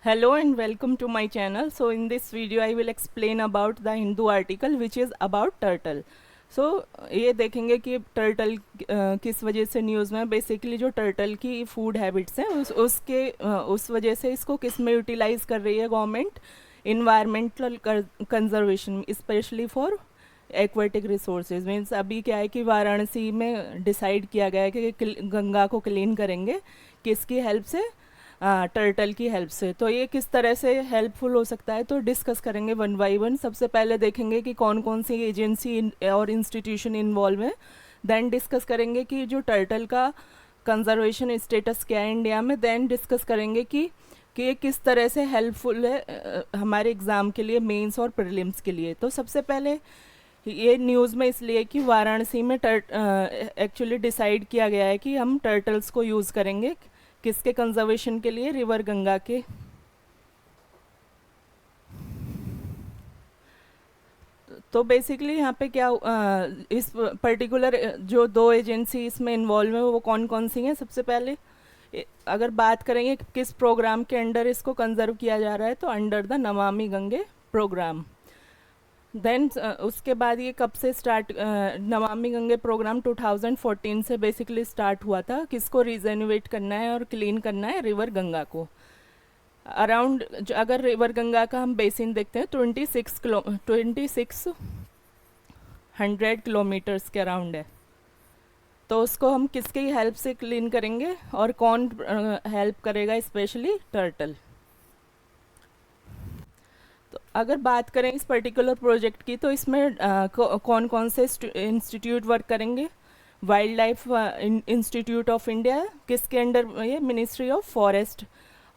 Hello and welcome to my channel. So in this video I will explain about the Hindu article which is about turtle. So ये देखेंगे कि turtle किस वजह से news में basically जो turtle की फूड हैबिट्स हैं उस वजह से इसको किस में यूटिलाइज कर रही है government environmental conservation specially for aquatic resources means अभी क्या है कि वाराणसी में डिसाइड किया गया है कि गंगा को क्लीन करेंगे किसकी हेल्प से टर्टल की हेल्प से। तो ये किस तरह से हेल्पफुल हो सकता है तो डिस्कस करेंगे वन बाई वन। सबसे पहले देखेंगे कि कौन कौन सी एजेंसी और इंस्टीट्यूशन इन्वॉल्व है। देन डिस्कस करेंगे कि जो टर्टल का कंजर्वेशन स्टेटस क्या है इंडिया में। देन डिस्कस करेंगे कि ये किस तरह से हेल्पफुल है हमारे एग्ज़ाम के लिए, मेंस और प्रीलिम्स के लिए। तो सबसे पहले ये न्यूज़ में इसलिए कि वाराणसी में एक्चुअली डिसाइड किया गया है कि हम टर्टल्स को यूज़ करेंगे किसके कंजर्वेशन के लिए, रिवर गंगा के। तो बेसिकली यहाँ पे क्या इस पर्टिकुलर जो दो एजेंसी इसमें इन्वॉल्व है वो कौन कौन सी हैं। सबसे पहले अगर बात करेंगे किस प्रोग्राम के अंडर इसको कंजर्व किया जा रहा है तो under the Namami Gange programme. Then उसके बाद ये कब से स्टार्ट, नमामि गंगे प्रोग्राम 2014 से बेसिकली स्टार्ट हुआ था। किसको रिजेन्युएट करना है और क्लीन करना है, रिवर गंगा को। अराउंड अगर रिवर गंगा का हम बेसिन देखते हैं 2600 के अराउंड है। तो उसको हम किसकी हेल्प से क्लीन करेंगे और कौन हेल्प करेगा, स्पेशली टर्टल। तो अगर बात करें इस पर्टिकुलर प्रोजेक्ट की तो इसमें कौन कौन से इंस्टीट्यूट वर्क करेंगे। Wild life institute of India, किसके अंडर, ये मिनिस्ट्री ऑफ फॉरेस्ट।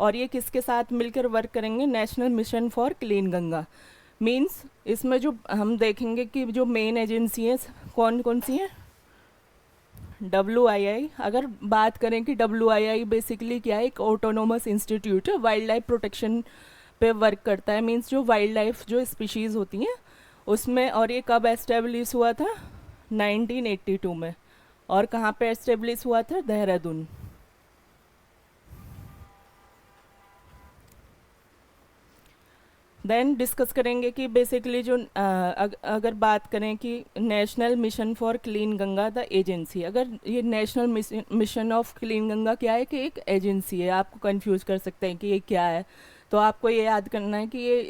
और ये किसके साथ मिलकर वर्क करेंगे, national mission for clean Ganga. Means इसमें जो हम देखेंगे कि जो मेन एजेंसी हैं कौन कौन सी हैं। WII, अगर बात करें कि WII बेसिकली क्या है, एक ऑटोनोमस इंस्टीट्यूट है, वाइल्ड लाइफ प्रोटेक्शन पे वर्क करता है। मीन्स जो वाइल्ड लाइफ जो स्पीशीज़ होती हैं उसमें। और ये कब एस्टेब्लिश हुआ था, 1982 में। और कहाँ पे एस्टेब्लिश हुआ था, देहरादून। देन डिस्कस करेंगे कि बेसिकली जो अगर बात करें कि national mission for clean Ganga the agency, अगर ये national mission of clean Ganga क्या है कि एक एजेंसी है। आपको कंफ्यूज कर सकते हैं कि ये क्या है, तो आपको ये याद करना है कि ये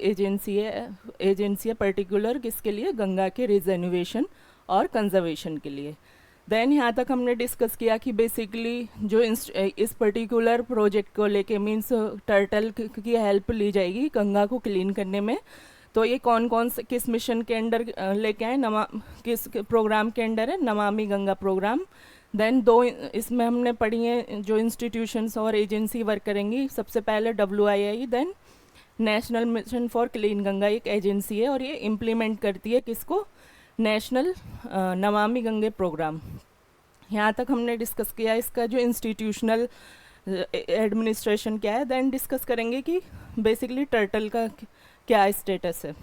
एजेंसी है पर्टिकुलर किसके लिए, गंगा के रिजेन्युएशन और कंजर्वेशन के लिए। देन यहाँ तक हमने डिस्कस किया कि बेसिकली जो इस पर्टिकुलर प्रोजेक्ट को लेके मीन्स टर्टल की हेल्प ली जाएगी गंगा को क्लीन करने में। तो ये कौन कौन से किस मिशन के अंडर लेके आए, किस प्रोग्राम के अंडर है, नमामि गंगा प्रोग्राम। देन दो इसमें हमने पढ़ी हैं जो इंस्टीट्यूशंस और एजेंसी वर्क करेंगी। सबसे पहले WII, then national mission for clean Ganga एक एजेंसी है और ये इम्प्लीमेंट करती है किसको, नेशनल नमामि गंगे प्रोग्राम। यहाँ तक हमने डिस्कस किया इसका जो इंस्टीट्यूशनल एडमिनिस्ट्रेशन क्या है। देन डिस्कस करेंगे कि बेसिकली टर्टल का क्या स्टेटस है।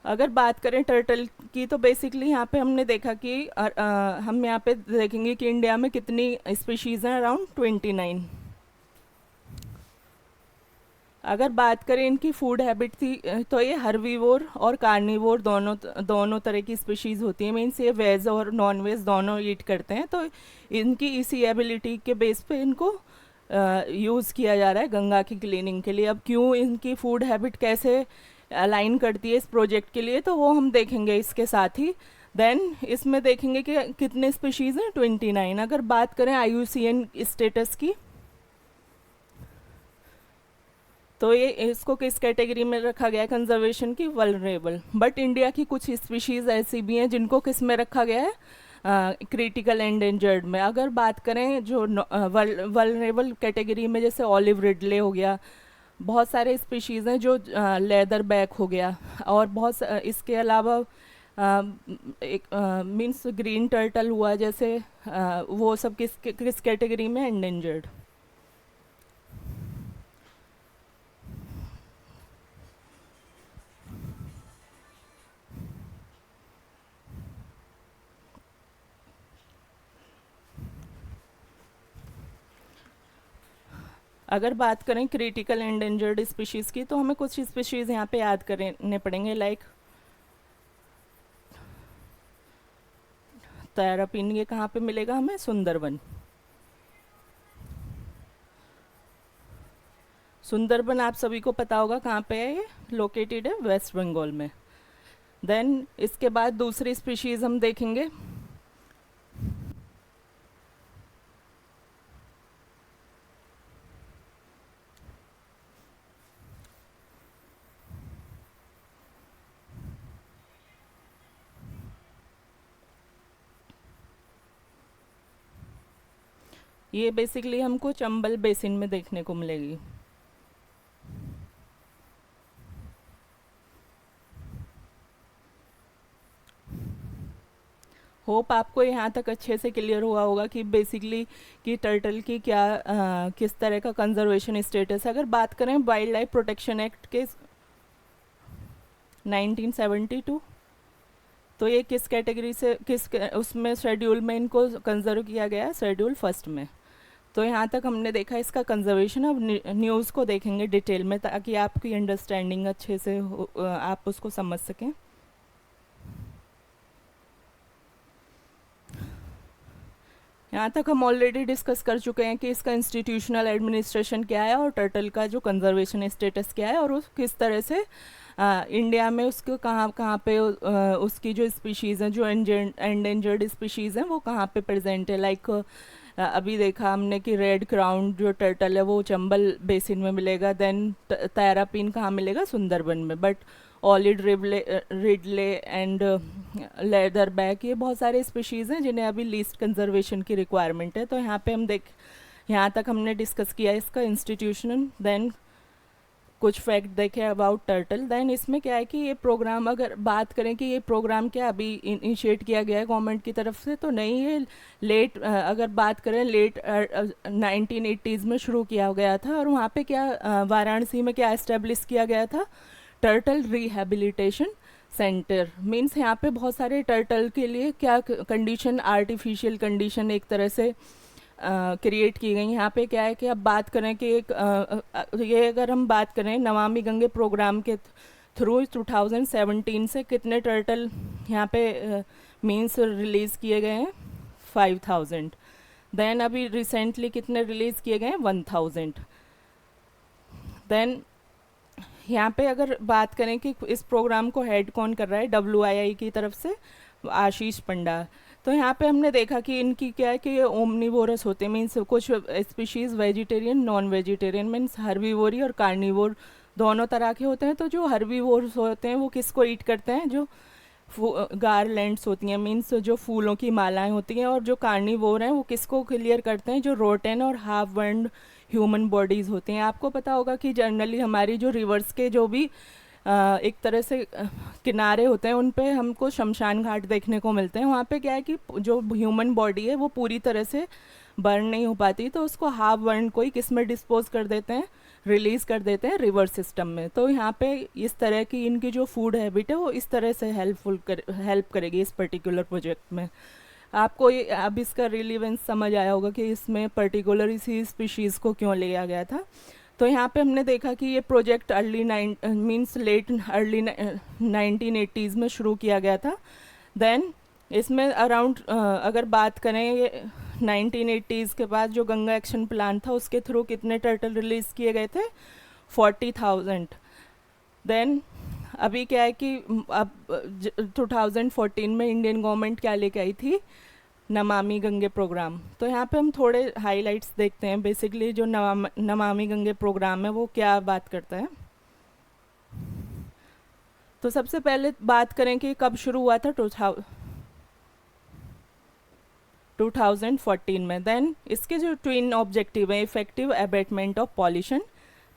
अगर बात करें टर्टल की तो बेसिकली यहाँ पे हमने देखा कि हम यहाँ पे देखेंगे कि इंडिया में कितनी स्पीशीज़ हैं, अराउंड 29। अगर बात करें इनकी फूड हैबिट थी तो ये हर्बीवोर और कार्निवोर दोनों तरह की स्पीशीज़ होती हैं। मीन्स ये वेज और नॉन वेज दोनों ईट करते हैं। तो इनकी इसी एबिलिटी के बेस पे इनको यूज़ किया जा रहा है गंगा की क्लीनिंग के लिए। अब क्यों इनकी फूड हैबिट कैसे अलाइन करती है इस प्रोजेक्ट के लिए तो वो हम देखेंगे इसके साथ ही। देन इसमें देखेंगे कि कितने स्पीशीज़ हैं, 29। अगर बात करें IUCN स्टेटस की तो ये इसको किस कैटेगरी में रखा गया है, कंजर्वेशन की, वल्नरेबल। बट इंडिया की कुछ स्पीशीज़ ऐसी भी हैं जिनको किस में रखा गया है, क्रिटिकल एंडेंजर्ड में। अगर बात करें जो वल्नरेबल कैटेगरी में, जैसे ऑलिव रिडले हो गया, बहुत सारे स्पीशीज़ हैं जो लेदर बैक हो गया, और इसके अलावा एक मीन्स ग्रीन टर्टल हुआ, जैसे वो सब किस कैटेगरी में, एंडेंजर्ड। अगर बात करें क्रिटिकल एंडेंजर्ड स्पीशीज़ की, तो हमें कुछ स्पीशीज़ यहाँ पे याद करने पड़ेंगे, लाइक तैरापीन, ये कहाँ पे मिलेगा हमें? सुंदरबन। सुंदरबन आप सभी को पता होगा कहाँ पे है, ये लोकेटेड है वेस्ट बंगाल में। देन इसके बाद दूसरी स्पीशीज़ हम देखेंगे, ये बेसिकली हमको चंबल बेसिन में देखने को मिलेगी। होप आपको यहाँ तक अच्छे से क्लियर हुआ होगा कि बेसिकली कि टर्टल की क्या किस तरह का कंजर्वेशन स्टेटस है। अगर बात करें वाइल्ड लाइफ प्रोटेक्शन एक्ट के 1972, तो ये किस कैटेगरी से उसमें शेड्यूल में इनको कंजर्व किया गया है? शेड्यूल फर्स्ट में। तो यहाँ तक हमने देखा इसका कंजर्वेशन। अब न्यूज़ को देखेंगे डिटेल में, ताकि आपकी अंडरस्टैंडिंग अच्छे से आप उसको समझ सकें। यहाँ तक हम ऑलरेडी डिस्कस कर चुके हैं कि इसका इंस्टीट्यूशनल एडमिनिस्ट्रेशन क्या है और टर्टल का जो कंजर्वेशन स्टेटस क्या है, और उस किस तरह से इंडिया में उसको कहाँ कहाँ पे उसकी जो स्पीशीज़ हैं, जो एंडेंजर्ड स्पीशीज़ हैं, वो कहाँ पे प्रेजेंट है। लाइक अभी देखा हमने कि रेड क्राउन जो टर्टल है वो चंबल बेसिन में मिलेगा। देन तैरापीन कहाँ मिलेगा? सुंदरबन में। But olive ridley and leatherback, ये बहुत सारे स्पीशीज़ हैं जिन्हें अभी लीस्ट कंजर्वेशन की रिक्वायरमेंट है। तो यहाँ पे हम यहाँ तक हमने डिस्कस किया इसका इंस्टीट्यूशन। देन कुछ फैक्ट देखे अबाउट टर्टल। देन इसमें क्या है कि ये प्रोग्राम, अगर बात करें कि ये प्रोग्राम क्या अभी इनिशिएट किया गया है गवर्नमेंट की तरफ से, तो नहीं, ये लेट अगर बात करें लेट 1980s में शुरू किया गया था। और वहाँ पे क्या वाराणसी में क्या इस्टेब्लिश किया गया था? Turtle rehabilitation centre. मीन्स यहाँ पे बहुत सारे टर्टल के लिए क्या कंडीशन, आर्टिफिशियल कंडीशन एक तरह से क्रिएट की गई। यहाँ पे क्या है कि अब बात करें कि ये अगर हम बात करें नमामि गंगे प्रोग्राम के थ्रू 2017 से कितने टर्टल यहाँ पे मीन्स रिलीज़ किए गए हैं? 5000। देन अभी रिसेंटली कितने रिलीज़ किए गए हैं? 1000। देन यहाँ पे अगर बात करें कि इस प्रोग्राम को हेड कौन कर रहा है, WII की तरफ से आशीष पंडा। तो यहाँ पे हमने देखा कि इनकी क्या है कि ये ओमनीवोरस होते हैं, मीन्स कुछ species vegetarian, non vegetarian, means herbivory और कार्निवोर दोनों तरह के होते हैं। तो जो हर्बीवोर्स होते हैं वो किसको ईट करते हैं? जो गारलैंड्स होती हैं, मीन्स जो फूलों की मालाएं होती हैं। और जो कार्निवोर हैं वो किसको क्लियर करते हैं? जो रोटेन और हाफ बर्न्ड ह्यूमन बॉडीज़ होती हैं। आपको पता होगा कि जनरली हमारी जो रिवर्स के जो भी एक तरह से किनारे होते हैं उन पे हमको शमशान घाट देखने को मिलते हैं। वहाँ पे क्या है कि जो ह्यूमन बॉडी है वो पूरी तरह से बर्न नहीं हो पाती, तो उसको हाफ बर्न को ही किस में डिस्पोज कर देते हैं? रिलीज़ कर देते हैं रिवर सिस्टम में। तो यहाँ पे इस तरह की इनकी जो फूड हैबिट है वो इस तरह से हेल्प करेगी इस पर्टिकुलर प्रोजेक्ट में। आपको ये अब इसका रिलीवेंस समझ आया होगा कि इसमें पर्टिकुलर इसी स्पीशीज़ को क्यों लिया गया था। तो यहाँ पे हमने देखा कि ये प्रोजेक्ट लेट अर्ली 1980s में शुरू किया गया था। देन इसमें अराउंड अगर बात करें ये 1980s के बाद जो गंगा एक्शन प्लान था उसके थ्रू कितने टर्टल रिलीज़ किए गए थे? 40,000। देन अभी क्या है कि अब 2014 में इंडियन गवर्नमेंट क्या लेके आई थी? नमामि गंगे प्रोग्राम। तो यहाँ पे हम थोड़े हाइलाइट्स देखते हैं। बेसिकली जो नमामि गंगे प्रोग्राम है वो क्या बात करता है। तो सबसे पहले बात करें कि कब शुरू हुआ था? 2014 में। देन इसके जो ट्विन ऑब्जेक्टिव है, इफेक्टिव एबेटमेंट ऑफ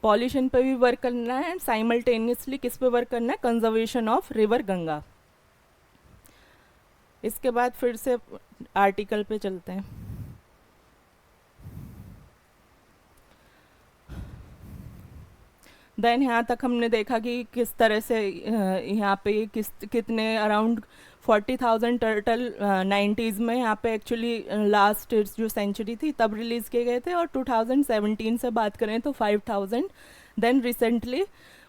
पॉल्यूशन पे भी वर्क करना है एंड साइमल्टेनियसली किस पे वर्क करना है? Conservation of river Ganga. इसके बाद फिर से आर्टिकल पे चलते हैं। देन यहाँ तक हमने देखा कि किस तरह से यहाँ पे कितने अराउंड 40,000 टर्टल 90s में यहाँ पे एक्चुअली लास्ट जो सेंचुरी थी तब रिलीज़ किए गए थे, और 2017 से बात करें तो 5,000, देन रिसेंटली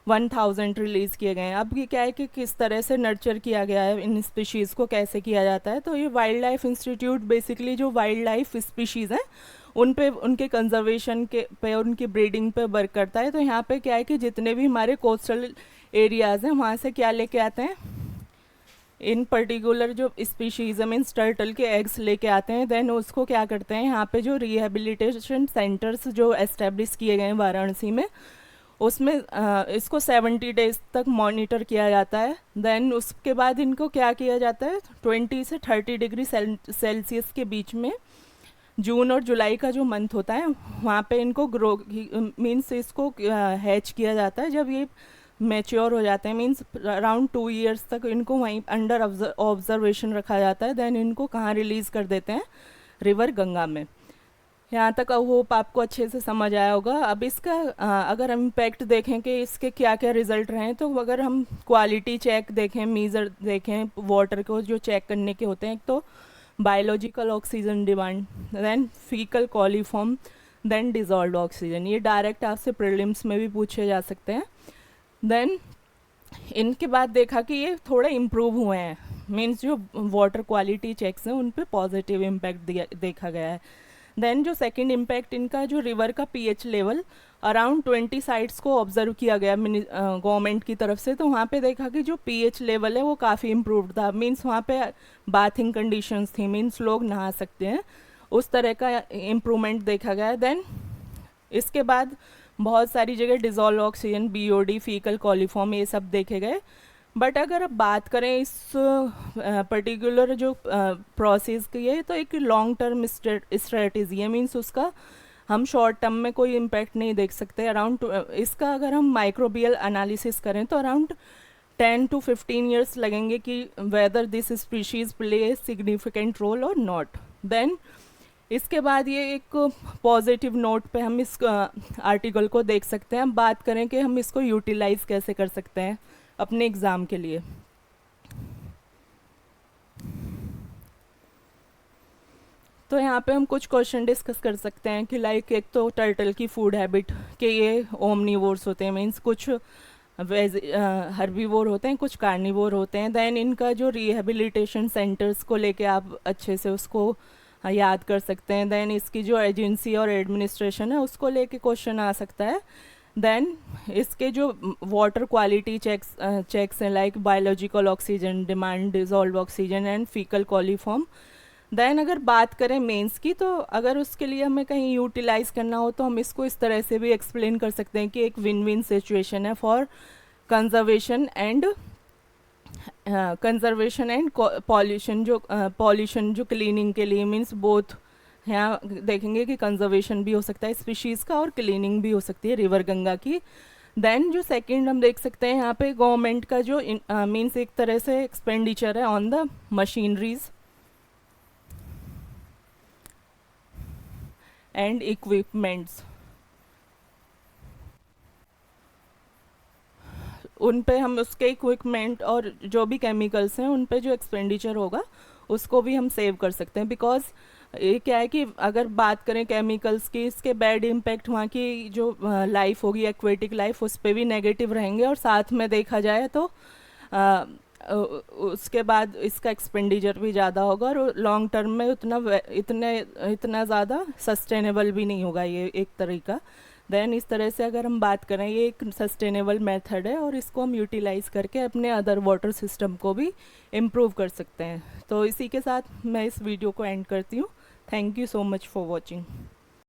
1,000 रिलीज़ किए गए हैं। अब ये क्या है कि किस तरह से नर्चर किया गया है, इन स्पीशीज़ को कैसे किया जाता है, तो ये वाइल्ड लाइफ इंस्टीट्यूट बेसिकली जो वाइल्ड लाइफ स्पीशीज़ हैं उन पे, उनके कंजर्वेशन के पे और उनकी ब्रीडिंग पे वर्क करता है। तो यहाँ पे क्या है कि जितने भी हमारे कोस्टल एरियाज़ हैं वहाँ से क्या लेके आते हैं, इन पर्टिकुलर जो स्पीशीज़ मीन्स टर्टल के एग्स लेके आते हैं, देन उसको क्या करते हैं यहाँ पे जो रिहेबिलिटेशन सेंटर्स जो एस्टेब्लिश किए गए हैं वाराणसी में, उसमें इसको 70 डेज तक मॉनिटर किया जाता है। देन उसके बाद इनको क्या किया जाता है, 20 से 30 डिग्री सेल्सियस के बीच में जून और जुलाई का जो मंथ होता है वहाँ पे इनको ग्रो मीन्स इसको हैच किया जाता है। जब ये मैच्योर हो जाते हैं मीन्स अराउंड 2 ईयर्स तक इनको वहीं अंडर ऑब्जर्वेशन रखा जाता है। देन इनको कहाँ रिलीज़ कर देते हैं, रिवर गंगा में। यहाँ तक होप आपको अच्छे से समझ आया होगा। अब इसका अगर हम इम्पैक्ट देखें कि इसके क्या क्या रिजल्ट रहे हैं, तो अगर हम क्वालिटी चेक देखें, मीज़र देखें वाटर को जो चेक करने के होते हैं, एक तो biological oxygen demand, then faecal coliform, then dissolve oxygen, ये डायरेक्ट आपसे प्रीलिम्स में भी पूछे जा सकते हैं। देन इनके बाद देखा कि ये थोड़े इम्प्रूव हुए हैं, मीन्स जो वाटर क्वालिटी चेक्स हैं उन पे पॉजिटिव इम्पैक्ट देखा गया है। देन जो सेकंड इम्पैक्ट इनका जो रिवर का पीएच लेवल अराउंड 20 साइट्स को ऑब्जर्व किया गया गवर्नमेंट की तरफ से, तो वहाँ पे देखा कि जो पीएच लेवल है वो काफ़ी इम्प्रूव्ड था, मीन्स वहाँ पे बाथिंग कंडीशंस थी, मीन्स लोग नहा सकते हैं, उस तरह का इम्प्रूवमेंट देखा गया। देन इसके बाद बहुत सारी जगह dissolve oxygen, BOD, faecal coliform, ये सब देखे गए। बट अगर अब बात करें इस पर्टिकुलर जो प्रोसेस की है, तो एक लॉन्ग टर्म स्ट्रेटजी है, मीन्स उसका हम शॉर्ट टर्म में कोई इम्पैक्ट नहीं देख सकते। अराउंड इसका अगर हम माइक्रोबियल एनालिसिस करें तो अराउंड 10 to 15 ईयर्स लगेंगे कि whether this species play significant role और नॉट। देन इसके बाद ये एक पॉजिटिव नोट पे हम इस आर्टिकल को देख सकते हैं। हम बात करें कि हम इसको यूटिलाइज कैसे कर सकते हैं अपने एग्ज़ाम के लिए। तो यहाँ पे हम कुछ क्वेश्चन डिस्कस कर सकते हैं कि लाइक एक तो टर्टल की फूड हैबिट, कि ये ओमनीवोर्स होते हैं, मीन्स कुछ हर्बीवोर होते हैं, कुछ कार्निवोर होते हैं। देन इनका जो रिहेबिलिटेशन सेंटर्स को लेके आप अच्छे से उसको याद कर सकते हैं। देन इसकी जो एजेंसी और एडमिनिस्ट्रेशन है उसको लेके क्वेश्चन आ सकता है। देन इसके जो वाटर क्वालिटी चेक्स हैं like biological oxygen demand, dissolve oxygen and faecal coliform. Then अगर बात करें मेंस की, तो अगर उसके लिए हमें कहीं यूटिलाइज करना हो तो हम इसको इस तरह से भी एक्सप्लेन कर सकते हैं कि एक विन विन सिचुएशन है फॉर कंजर्वेशन एंड पॉल्यूशन जो क्लीनिंग के लिए, मीन्स बोथ यहाँ देखेंगे कि कंजर्वेशन भी हो सकता है स्पीशीज़ का और क्लीनिंग भी हो सकती है रिवर गंगा की। देन जो सेकंड हम देख सकते हैं यहाँ पे गवर्नमेंट का जो मीन्स एक तरह से एक्सपेंडिचर है on the machineries and equipments, उन पे हम उसके इक्विपमेंट और जो भी केमिकल्स हैं उन पे जो एक्सपेंडिचर होगा उसको भी हम सेव कर सकते हैं। बिकॉज ये क्या है कि अगर बात करें केमिकल्स की, इसके बैड इम्पैक्ट वहाँ की जो लाइफ होगी, एक्वेटिक लाइफ, उस पर भी नेगेटिव रहेंगे, और साथ में देखा जाए तो उसके बाद इसका एक्सपेंडिचर भी ज़्यादा होगा और लॉन्ग टर्म में इतना ज़्यादा सस्टेनेबल भी नहीं होगा ये एक तरीका। देन इस तरह से अगर हम बात करें, ये एक सस्टेनेबल मेथड है और इसको हम यूटिलाइज़ करके अपने अदर वाटर सिस्टम को भी इम्प्रूव कर सकते हैं। तो इसी के साथ मैं इस वीडियो को एंड करती हूँ। Thank you so much for watching.